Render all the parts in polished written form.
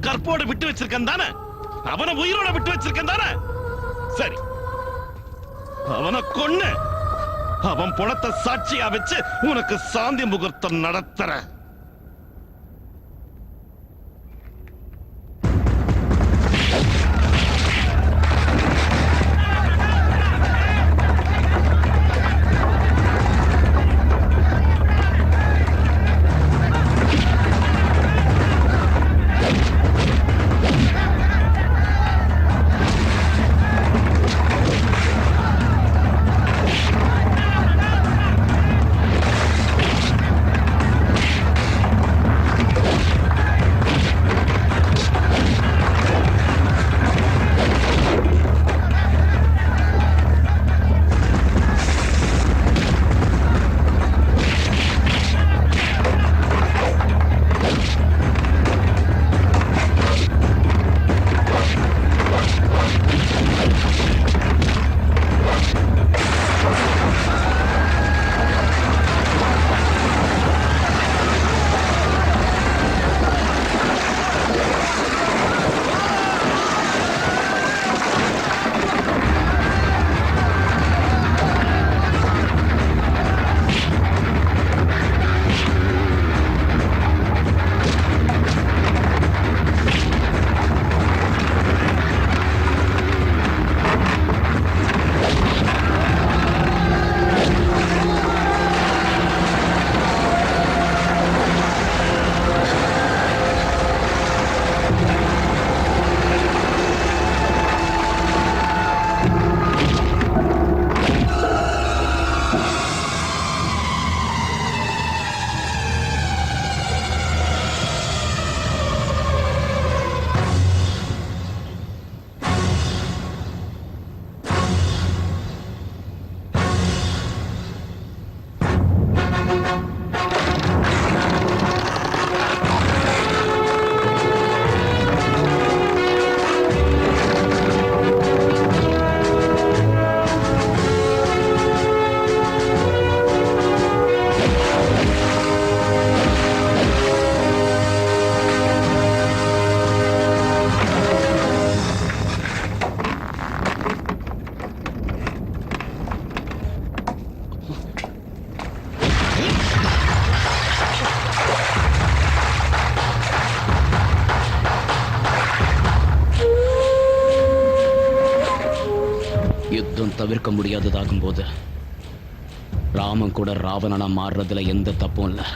கற்போட விட்டு வச்சிருக்கேன் தானே? அவனை உயிரோட விட்டு வச்சிருக்கேன் தானே? சரி, அவனை கொன்னு அவன் பணத்தை சாட்சியா வச்சு உனக்கு சாந்தி முகூர்த்தம் நடத்துற. யுத்தம் தவிர்க்க முடியாததாகும் போது ராமன் கூட ராவணனா மாறுறதுல எந்த தப்பும் இல்லை.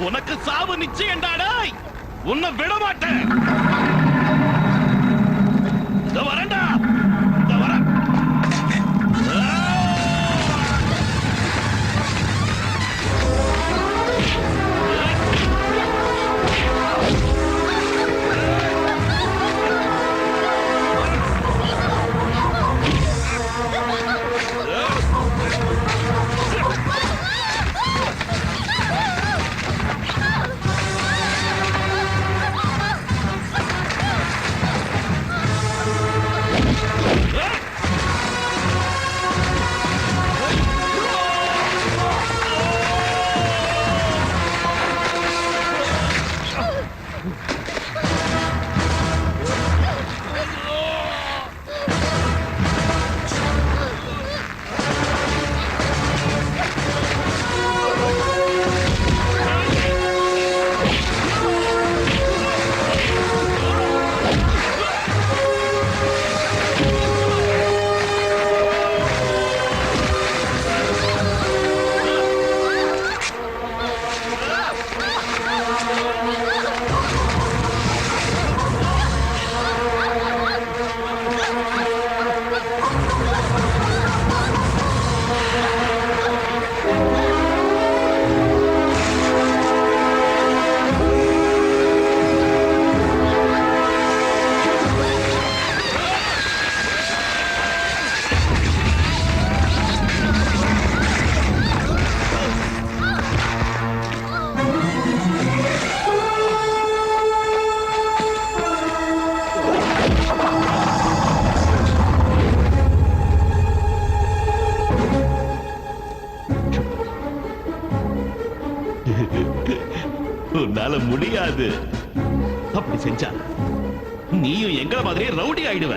உனக்கு சாவு நிச்சயம்டாடா. உன்னை விட மாட்டேன். இதோ வரேன்டா. இதோ வரேன். உன்னால முடியாது. அப்படி செஞ்சா நீயும் எங்கள மாதிரியே ரவுடி ஆயிடுவ.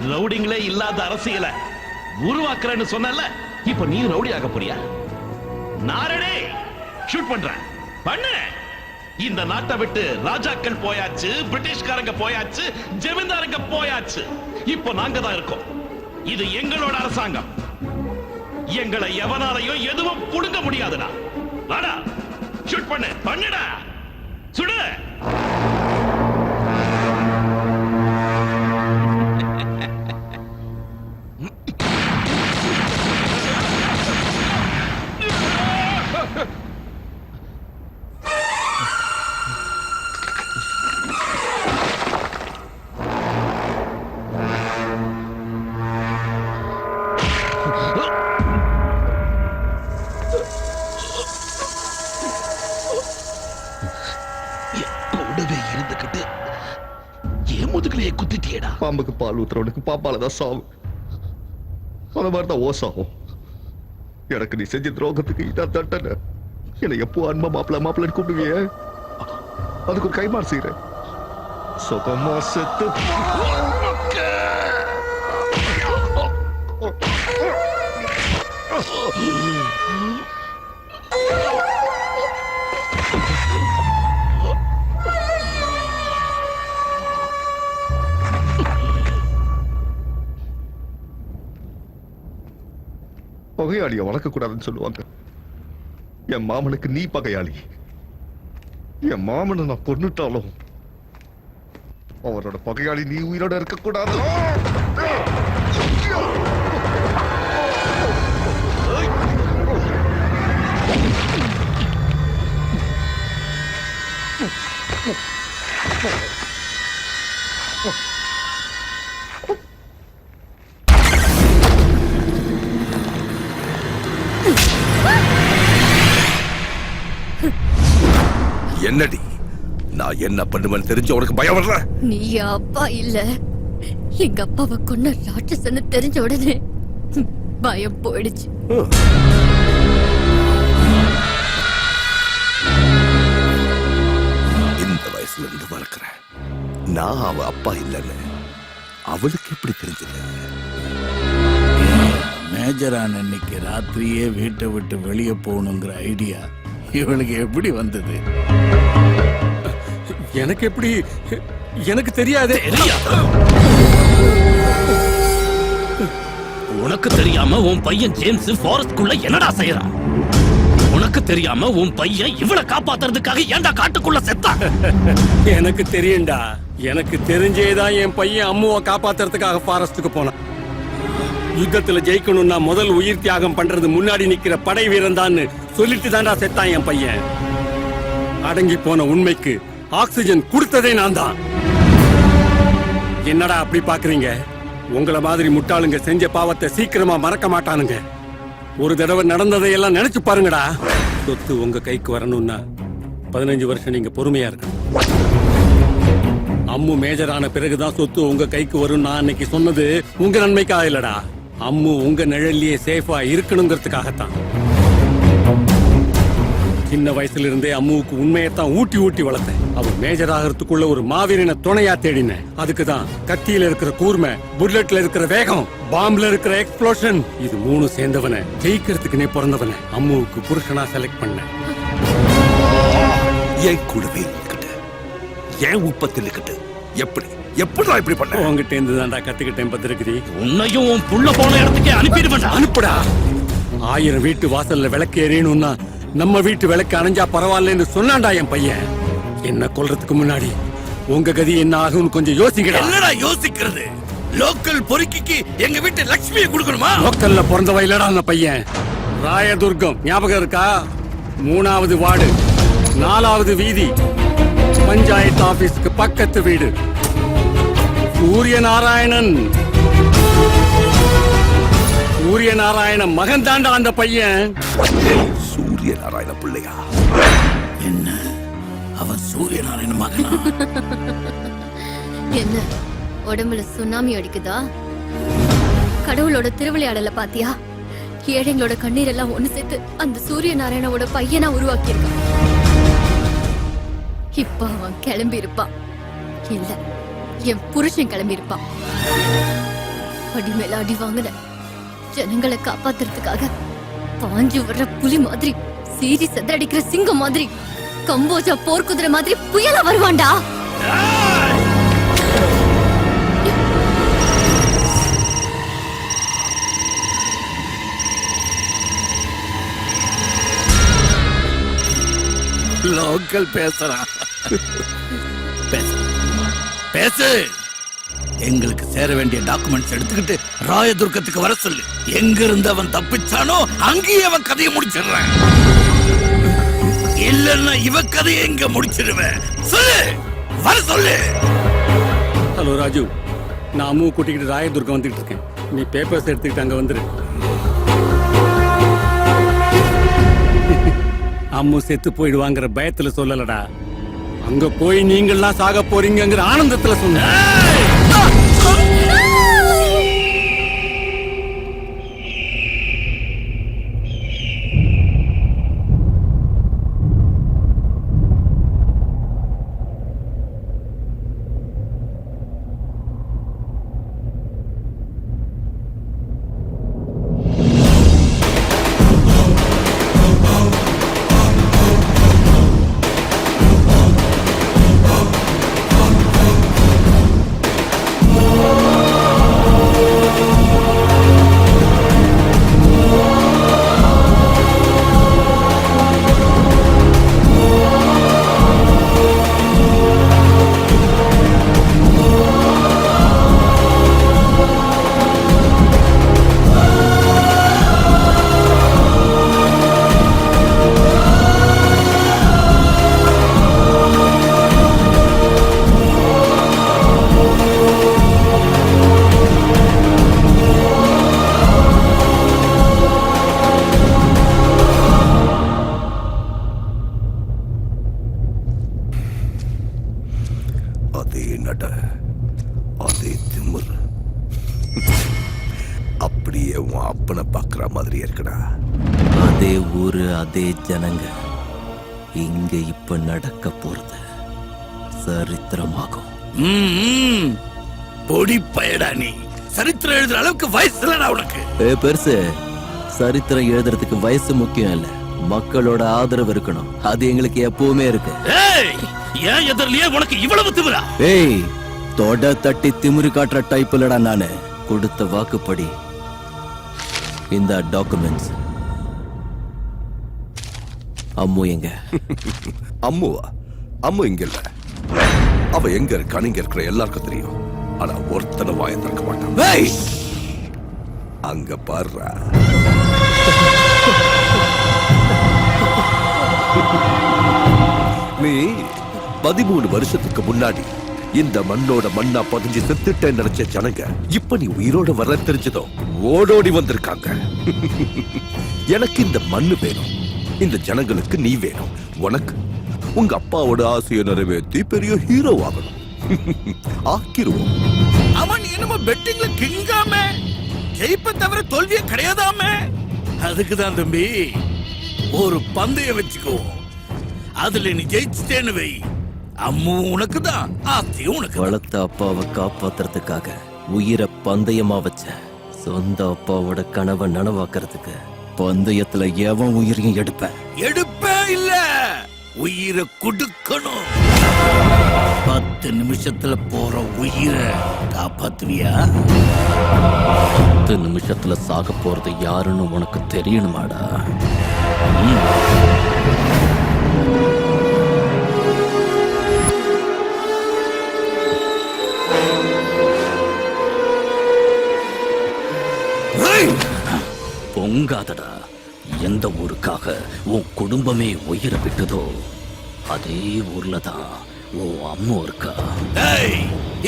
ரவுடிங்களே இல்லாத அரசியலை உருவாக்குறேன்னு சொன்னல, இப்ப நீ ரவுடி ஆக போறியா? நாரடே ஷூட் பண்றேன். பண்ணு. இந்த நாட்டை விட்டு ராஜாக்கள் போயாச்சு, பிரிட்டிஷ்காரங்க போயாச்சு, ஜமீன்தாரங்க போயாச்சு. இப்போ நாங்க தான் இருக்கோம். இது எங்களோட அரசாங்கம். எங்களை எவனாலையும் எதுவும் புடுங்க முடியாதுடா. வாடா, ஷூட் பண்ணு. பண்ணுடா, சுடு. இருந்துகிட்டு ஏன் முதுகுலையே குத்திட்டியடா? பாம்புக்கு பால் ஊத்துறவனுக்கு பாப்பாலதான் சாவு. அந்த மாதிரிதான் ஓ சாவும். எனக்கு நீ செஞ்ச துரோகத்துக்கு இதான் தட்டன. என்னை எப்போ அன்பா மாப்பிள்ளன்னு கூப்பிடுவிய, அதுக்கு ஒரு கைமாறு செய்யறேன். சுகமா செத்து பகையாளிய வளர்க்க கூடாதுன்னு சொல்லுவாங்க. என் மாமனுக்கு நீ பகையாளி. என் மாமனை நான் கொன்னுட்டாலும் அவரோட பகையாளி நீ உயிரோட இருக்க கூடாது. என்னடி, நான் என்ன பண்ணுவேன்னு தெரிஞ்ச உனக்கு பயம் வரல? நீ அப்பா இல்ல, எங்க அப்பாவை கொன்ன ராட்சசன்னு தெரிஞ்ச உடனே பயம் போயிடுச்சு. இந்த வயசுல இருந்து வளர்க்கிறேன். நான் அவ அப்பா இல்லைன்னு அவளுக்கு எப்படி தெரிஞ்சது? மேஜரான அன்னைக்கு ராத்திரியே வீட்டை விட்டு வெளியே போகணுங்கிற ஐடியா இவளுக்கு எப்படி வந்தது? எனக்கு எப்படி? எனக்கு தெரியாது. உனக்கு தெரியாம உன் பையன் ஜேம்ஸ் ஃபாரஸ்ட்குள்ள என்னடா செய்யறான்? உனக்கு தெரியாம உன் பையன் இவளை காப்பாத்துறதுக்காக ஏன்டா காட்டுக்குள்ள செத்தான்? எனக்கு தெரியும்டா. எனக்கு தெரிஞ்சேதான் என் பையன் அம்முவை காப்பாத்துறதுக்காக ஃபாரஸ்டுக்கு போனான். யுத்தத்துல ஜெயிக்கணும்னா முதல் உயிர் தியாகம் பண்றது முன்னாடி நிக்கிற படை வீரன் தான் சொல்லிட்டு தான்டா செத்தான் என் பையன். அடங்கி போன உண்மைக்கு ஆக்சிஜன் கொடுத்ததே நான் தான். என்னடா அப்படி பாக்குறீங்க? உங்கள மாதிரி முட்டாளுங்க செஞ்ச பாவத்தை சீக்கிரமா மறக்க மாட்டானுங்க. ஒரு தடவை நடந்ததையெல்லாம் நினைச்சு பாருங்கடா. சொத்து உங்க கைக்கு வரணும்னா 15 வருஷம் நீங்க பொறுமையா இருக்கணும். அம்மு மேஜர் ஆன பிறகுதான் சொத்து உங்க கைக்கு வரும் நான் அன்னைக்கு சொன்னது உங்க நன்மைக்காக இல்லடா. அம்மு உங்க நிழல்லையே சேஃபா இருக்கணுங்கிறதுக்காகத்தான். சின்ன வயசுல இருந்தே அம்முவுக்கு உண்மையத்தான் ஊட்டி ஊட்டி வளர்த்தேன். அவர் மேஜர் ஆகிறதுக்குள்ள ஒரு மாவீரனை துணையா தேடினேன். அதுக்குதான் கத்தியில இருக்கிற கூர்மை, புல்லட்ல இருக்கிற வேகம், பாம்புல இருக்கிற எக்ஸ்ப்ளோஷன், இது 3 சேர்ந்தவனை ஜெயிக்கிறதுக்குனே பிறந்தவனை அம்முவுக்கு புருஷனா செலக்ட் பண்ணேன். என் கூடவே இருக்கிட்டு என் உற்பத்தியில் இருக்கிட்டு எப்படி எப்படிடா இப்படி பண்ண? உங்ககிட்ட இருந்து தான்டா கத்துக்கிட்டேன் பத்திரகிரி. உன்னையும் உன் புள்ள போன இடத்துக்கே அனுப்பிடுவேன். அனுப்புடா. 1000 வீட்டு வாசல்ல விளக்கு எரியணும்னா நம்ம வீட்டு விளக்கு அணைஞ்சா பரவாயில்லன்னு சொன்னான்டா என் பையன். என்ன கொல்றதுக்கு முன்னாடி உங்க கதி என்ன ஆகும்னு கொஞ்சம் யோசிக்கடா. என்னடா யோசிக்கிறது? லோக்கல் பொறுக்கிக்கு எங்க வீட்டு லட்சுமியை கொடுக்கணுமா? லோக்கல்ல பிறந்தவ இல்லடா அந்த பையன். ராயதுர்கம் ஞாபகம் இருக்கா? 3வது வார்டு, 4வது வீதி, பஞ்சாயத்து ஆபீஸ்க்கு பக்கத்து வீடு. சூரியநாராயணன் மகன் தாண்டா அந்த பையன். சூரிய நாராயண பிள்ளையா? என்ன அவன் சூரியநாராயண மகனா? என்ன உடம்புல சுனாமி அடிக்குதா? கடவுளோட திருவிளையாடல பாத்தியா? ஏழைங்களோட கண்ணீர் எல்லாம் ஒண்ணு சேர்த்து அந்த சூரிய நாராயணோட பையனா உருவாக்கி இருக்கான். இப்ப அவன் கிளம்பி இருப்பான். இல்ல, என் புருஷன் கிளம்பி இருப்பான். அடி மேல அடி வாங்கின ஜனங்களை காப்பாத்துறதுக்காக பாஞ்சு வர்ற புலி மாதிரி, சீறி செதறடிக்கிற சிங்கம் மாதிரி, கம்போஜா போர்க்குதிரை மாதிரி புயலா வருவான்டா. லோக்கல் பேசுறா. பேசு பேசு. எங்களுக்கு சேர வேண்டிய டாக்குமெண்ட்ஸ் எடுத்துக்கிட்டு ராயதுர்கத்துக்கு வர சொல்லு. எங்க இருந்து அவன் தப்பிச்சானோ அங்கேயே அவன் கதையை முடிச்சிடுறான். இல்லன்னா இவ கதையை எங்க முடிச்சிருவேன். சொல்லு, வர சொல்லு. ஹலோ ராஜு, நான் அம்முவை கூட்டிக்கிட்டு ராயதுர்கம் வந்துட்டு இருக்கேன். நீ பேப்பர்ஸ் எடுத்துக்கிட்டு அங்க வந்துரு. அம்மு செத்து போயிடுவாங்கிற பயத்துல சொல்லலடா. அங்க போய் நீங்கள்லாம் சாக போறீங்கிற ஆனந்தத்துல சொன்ன. அதே நட, அதே திமிர், அப்படியே உன் அப்பனை பாக்குற மாதிரி இருக்குடா. அதே ஊரு, அதே ஜனங்க. இங்க இப்ப நடக்க போறது சரித்திரமாகும். பொடி பயடா நீ. சரித்திரம் எழுதுற அளவுக்கு வயசு இல்லடா உனக்கு. பெருசு, சரித்திரம் எழுதுறதுக்கு வயசு முக்கியம் இல்ல, மக்களோட ஆதரவு இருக்கணும். அது எங்களுக்கு எப்பவுமே இருக்கு. ஏன் எதிரிலேயே உனக்கு இவ்வளவு திமிரா? ஏய், தொட தட்டி திமிரு காட்டுற டைப் இல்லடா நானு. கொடுத்த வாக்குப்படி இந்த டாக்குமெண்ட்ஸ் அம்மு எங்க? அம்முவா? அம்மு இங்க இல்ல. அவ எங்க இருக்கான்னு இங்க இருக்கிற எல்லாருக்கும் தெரியும். ஆனா ஒருத்தனை வாயை திறக்க மாட்டான். ஏய், அங்க பாருடா. நீ 13 வருஷத்துக்கு முன்னாடி இந்த மண்ணோட மண்ணா பதிஞ்சு செத்துட்டேன்னு நினைச்ச ஜனங்க இப்ப நீ உயிரோட வர தெரிஞ்சதோ ஓடோடி வந்திருக்காங்க. எனக்கு இந்த மண்ணு வேணும், இந்த ஜனங்களுக்கு நீ வேணும். உனக்கு உங்க அப்பாவோட ஆசையை நிறைவேற்றி பெரிய ஹீரோ ஆகணும். ஆக்கிருவோம். அவன் என்னமோ பெட்டிங்ல கிங்காமே, ஜெயிப்ப தவிர தோல்வியே கிடையாதாமே. அதுக்குதான் தம்பி ஒரு பந்தயம் வச்சுக்குவோம். அதுல நீ ஜெயிச்சுட்டேன்னு வை, அம்மு உனக்கு தான், ஆத்தியும் உனக்கு. வளர்த்த அப்பாவை காப்பாத்துறதுக்காக உயிரை பந்தயமா வச்ச சொந்த அப்பாவோட கனவை நனவாக்குறதுக்கு பந்தயத்துல எவன் உயிரையும் எடுப்பே இல்ல, உயிரை கொடுக்கணும். 10 நிமிஷத்துல போற உயிரை காப்பாத்துவியா? 10 நிமிஷத்துல சாக போறது யாருன்னு உனக்கு தெரியணுமாடா? பொங்காதடா. எந்த ஊருக்காக உன் குடும்பமே உயிரை விட்டதோ அதே ஊர்ல தான் உன் அம்மா இருக்கா. ஏய்,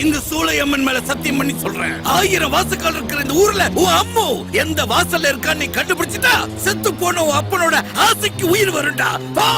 இங்க சூளையம்மன் மேல சத்தியம் பண்ணி சொல்றேன், 1000 வாசக்கால் இருக்கிற இந்த ஊர்ல உன் அம்மு எந்த வாசல்ல இருக்கான்னு நீ கண்டுபிடிச்சிட்டா செத்து போன உன் அப்பனோட ஆசைக்கு உயிர் வரும்டா. போ.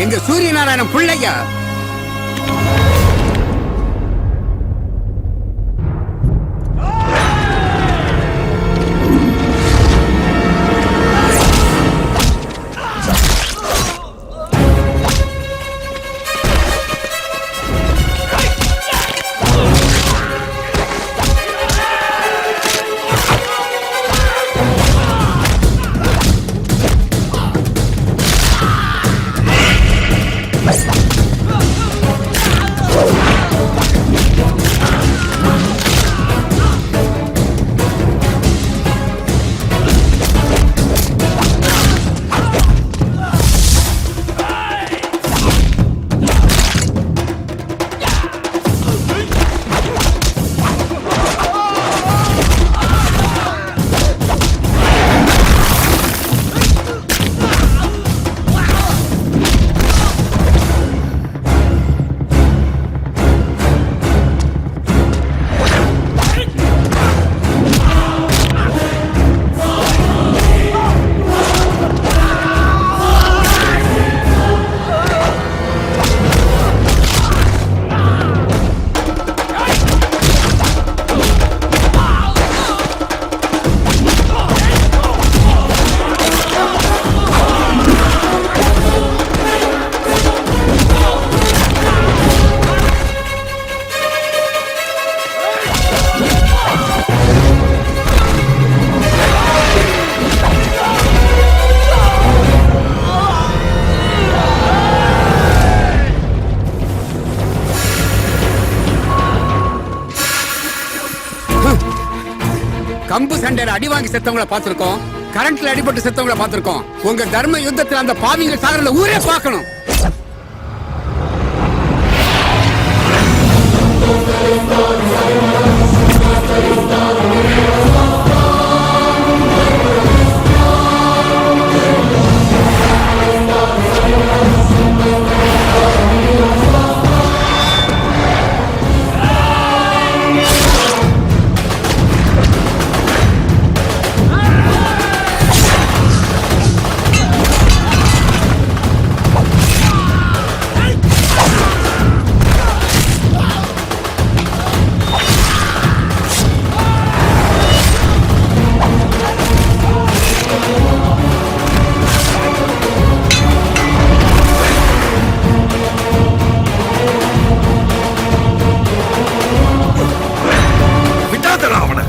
எங்க சூரிய நாராயணன் பிள்ளையா? கம்பு சண்டையில அடி வாங்கி செத்தவங்கள பார்த்திருக்கோம், கரண்ட்ல அடிபட்டு செத்தவங்கள பார்த்திருக்கோம். உங்க தர்ம யுத்தத்துல அந்த பாவிங்க சாகரல ஊரே பார்க்கணும். விடாதடா அவனை.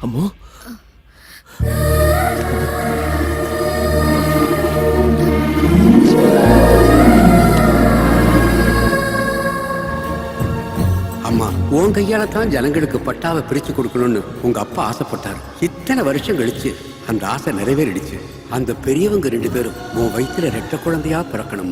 அம்மோ, அம்மா, உன் கையால தான் ஜனங்களுக்கு பட்டாவை பிரிச்சு கொடுக்கணும்னு உங்க அப்பா ஆசைப்பட்டாரு. இத்தனை வருஷம் கழிச்சு அந்த ஆசை நிறைவேறிடுச்சு. அந்த பெரியவங்க 2 பேரும் உன் வயித்துல ரெட்ட குழந்தையா பிறக்கணும்.